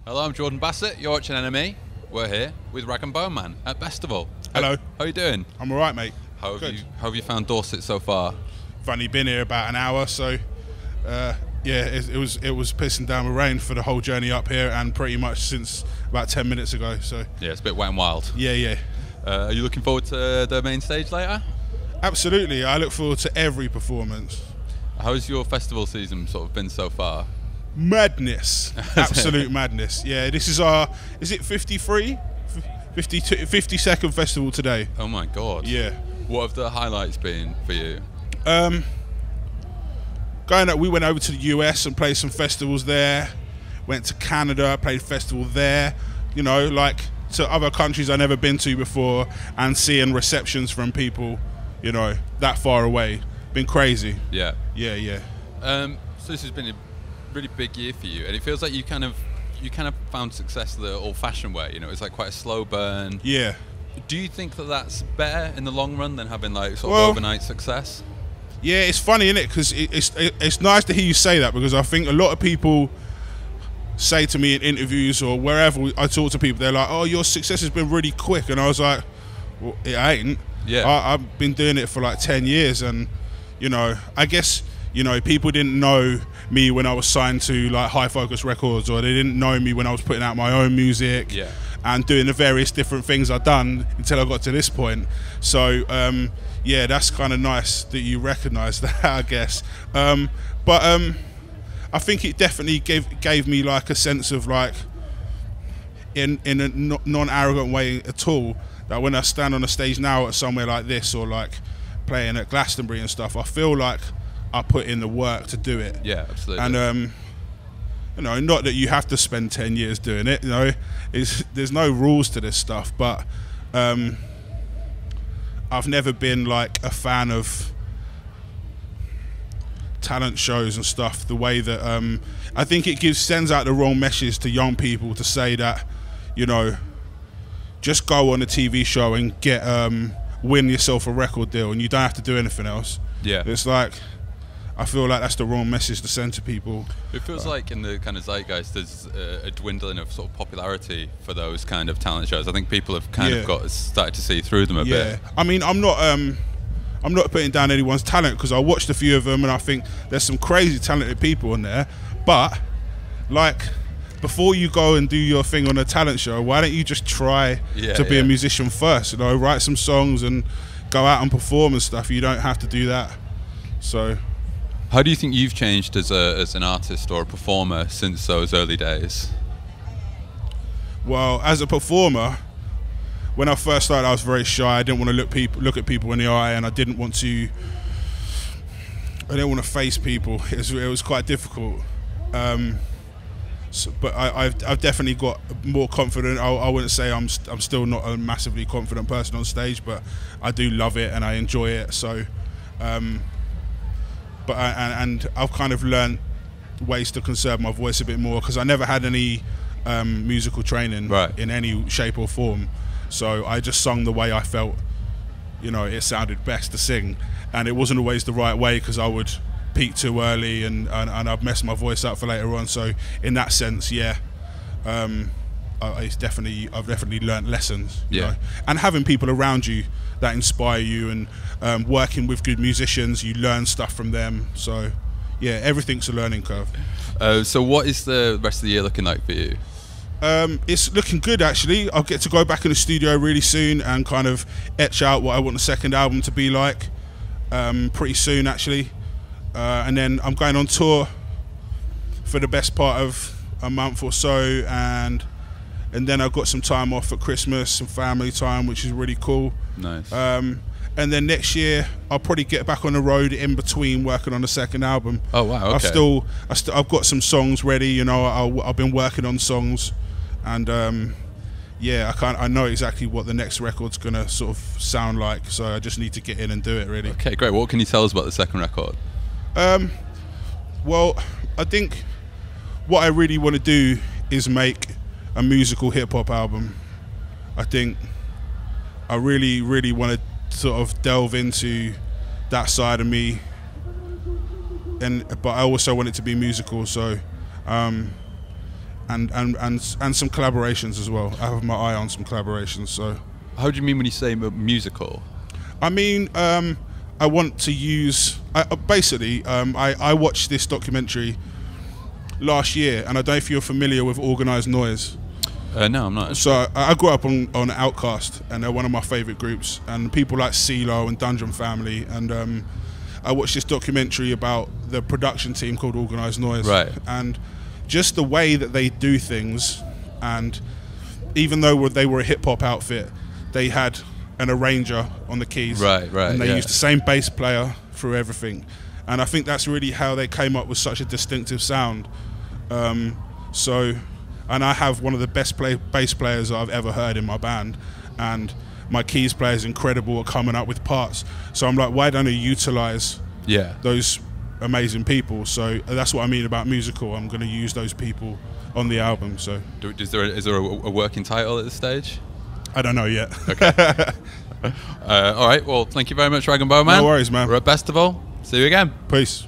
Hello, I'm Jordan Bassett. You're watching NME. We're here with Rag and Bone Man at Bestival. Hello. How are you doing? I'm alright, mate. How have you found Dorset so far? I've only been here about an hour, so yeah, it was pissing down with rain for the whole journey up here, and pretty much since about 10 minutes ago. So yeah, it's a bit wet and wild. Yeah. Are you looking forward to the main stage later? Absolutely. I look forward to every performance. How's your festival season sort of been so far? Madness. Absolute madness. Yeah, this is our, is it 52nd festival today? Oh my god. Yeah. What have the highlights been for you? We went over to the US and played some festivals there. Went to Canada, played a festival there. You know, like to other countries I've never been to before, and seeing receptions from people, you know, that far away. Been crazy. Yeah. Yeah. So this has been a really big year for you, and it feels like you kind of found success the old-fashioned way. You know, it's like quite a slow burn. Yeah. Do you think that that's better in the long run than having like sort of overnight success? Yeah, it's funny, isn't it? Because it's nice to hear you say that, because I think a lot of people say to me in interviews or wherever I talk to people, they're like, "Oh, your success has been really quick," and I was like, "Well, it ain't." Yeah. I've been doing it for like 10 years, and you know, I guess, you know, people didn't know me when I was signed to like High Focus Records, or they didn't know me when I was putting out my own music. Yeah. And doing the various different things I've done until I got to this point. So yeah, that's kind of nice that you recognise that, I guess. But I think it definitely gave me like a sense of like, in a non-arrogant way at all, that when I stand on a stage now at somewhere like this, or like playing at Glastonbury and stuff, I feel like I put in the work to do it. Yeah, absolutely. And you know, not that you have to spend 10 years doing it, you know, there's no rules to this stuff, but I've never been like a fan of talent shows and stuff, the way that I think it sends out the wrong message to young people to say that, you know, just go on a TV show and get win yourself a record deal and you don't have to do anything else. Yeah. It's like, I feel like that's the wrong message to send to people. It feels like in the kind of zeitgeist there's a dwindling of sort of popularity for those kind of talent shows. I think people have kind of started to see through them a bit. I mean, I'm not putting down anyone's talent, because I watched a few of them and I think there's some crazy talented people in there. But like, before you go and do your thing on a talent show, why don't you just try to be a musician first? You know, write some songs and go out and perform and stuff. You don't have to do that. So. How do you think you've changed as an artist or a performer since those early days? Well, as a performer, when I first started, I was very shy. I didn't want to look at people in the eye, and I didn't want to face people. It was quite difficult. But I've definitely got more confident. I wouldn't say I'm still not a massively confident person on stage, but I do love it and I enjoy it. So. And I've kind of learned ways to conserve my voice a bit more, because I never had any musical training in any shape or form. So I just sung the way I felt, you know, it sounded best to sing. And it wasn't always the right way, because I would peak too early and I'd mess my voice up for later on. So in that sense, yeah, I've definitely learned lessons. You know? And having people around you that inspire you, and working with good musicians, you learn stuff from them. So yeah, everything's a learning curve. So what is the rest of the year looking like for you? It's looking good, actually. I'll get to go back in the studio really soon and kind of etch out what I want the second album to be like pretty soon, actually. And then I'm going on tour for the best part of a month or so, and then I've got some time off for Christmas, some family time, which is really cool. Nice. And then next year I'll probably get back on the road in between working on the second album. Oh wow! Okay. I've got some songs ready. You know, I've been working on songs, and yeah, I know exactly what the next record's gonna sort of sound like. So I just need to get in and do it, really. Okay, great. What can you tell us about the second record? Well, I think what I really want to do is make a musical hip-hop album. I think I really, really want to sort of delve into that side of me, but I also want it to be musical. So and some collaborations as well. I have my eye on some collaborations. So, how do you mean when you say musical? I mean, I want to use. I watched this documentary last year, and I don't know if you're familiar with Organised Noise. No, I'm not. So I grew up on Outkast, and they're one of my favourite groups, and people like CeeLo and Dungeon Family, and I watched this documentary about the production team called Organised Noise, right? And just the way that they do things, and even though they were a hip hop outfit, they had an arranger on the keys, right, and they used the same bass player through everything, and I think that's really how they came up with such a distinctive sound. And I have one of the best bass players I've ever heard in my band, and my keys player is incredible at coming up with parts. So I'm like, why don't I utilize those amazing people? So that's what I mean about musical. I'm going to use those people on the album. So is there a working title at this stage? I don't know yet. Okay. All right. Well, thank you very much, Rag and Bone Man. No worries, man. We're at Bestival. See you again. Peace.